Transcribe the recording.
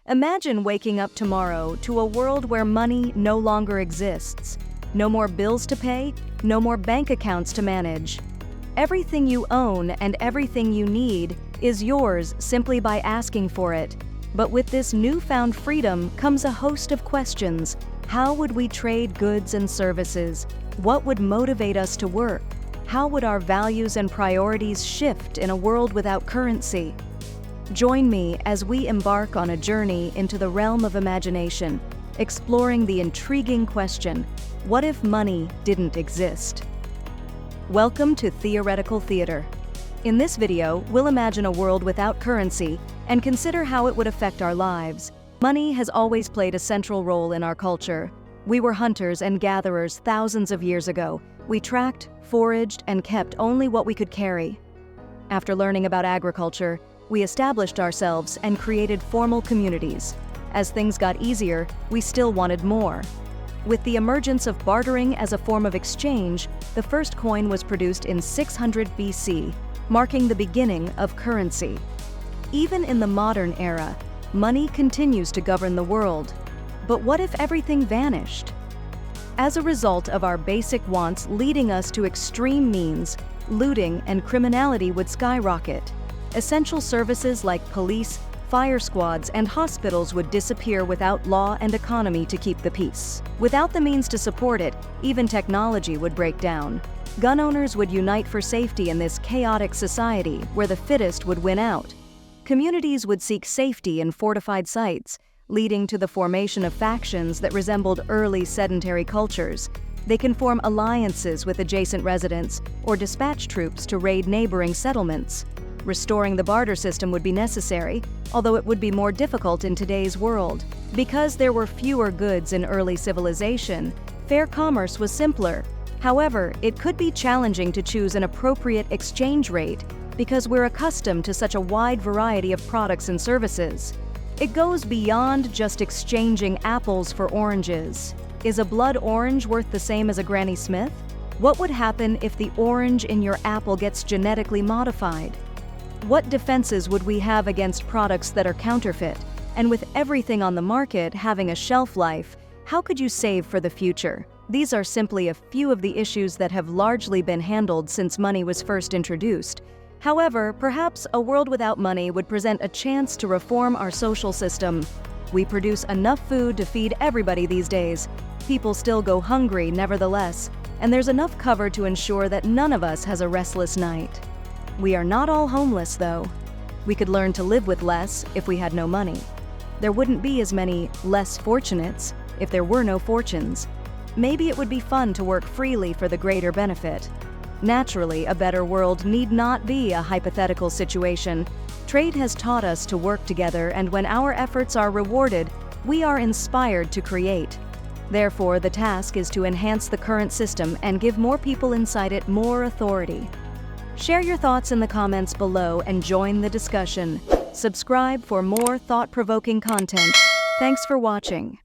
Imagine waking up tomorrow to a world where money no longer exists. No more bills to pay, no more bank accounts to manage. Everything you own and everything you need is yours simply by asking for it. But with this newfound freedom comes a host of questions. How would we trade goods and services? What would motivate us to work? How would our values and priorities shift in a world without currency? Join me as we embark on a journey into the realm of imagination, exploring the intriguing question, what if money didn't exist? Welcome to Theoretical Theater. In this video, we'll imagine a world without currency and consider how it would affect our lives. Money has always played a central role in our culture. We were hunters and gatherers thousands of years ago. We tracked, foraged, and kept only what we could carry. After learning about agriculture, we established ourselves and created formal communities. As things got easier, we still wanted more. With the emergence of bartering as a form of exchange, the first coin was produced in 600 BC, marking the beginning of currency. Even in the modern era, money continues to govern the world. But what if everything vanished? As a result of our basic wants leading us to extreme means, looting and criminality would skyrocket. Essential services like police, fire squads, and hospitals would disappear without law and economy to keep the peace. Without the means to support it, even technology would break down. Gun owners would unite for safety in this chaotic society where the fittest would win out. Communities would seek safety in fortified sites, leading to the formation of factions that resembled early sedentary cultures. They can form alliances with adjacent residents or dispatch troops to raid neighboring settlements. Restoring the barter system would be necessary, although it would be more difficult in today's world. Because there were fewer goods in early civilization, fair commerce was simpler. However, it could be challenging to choose an appropriate exchange rate because we're accustomed to such a wide variety of products and services. It goes beyond just exchanging apples for oranges. Is a blood orange worth the same as a Granny Smith? What would happen if the orange in your apple gets genetically modified? What defenses would we have against products that are counterfeit? And with everything on the market having a shelf life, how could you save for the future? These are simply a few of the issues that have largely been handled since money was first introduced. However, perhaps a world without money would present a chance to reform our social system. We produce enough food to feed everybody these days. People still go hungry nevertheless, and there's enough cover to ensure that none of us has a restless night. We are not all homeless, though. We could learn to live with less if we had no money. There wouldn't be as many less fortunates if there were no fortunes. Maybe it would be fun to work freely for the greater benefit. Naturally, a better world need not be a hypothetical situation. Trade has taught us to work together, and when our efforts are rewarded, we are inspired to create. Therefore, the task is to enhance the current system and give more people inside it more authority. Share your thoughts in the comments below and join the discussion. Subscribe for more thought-provoking content. Thanks for watching.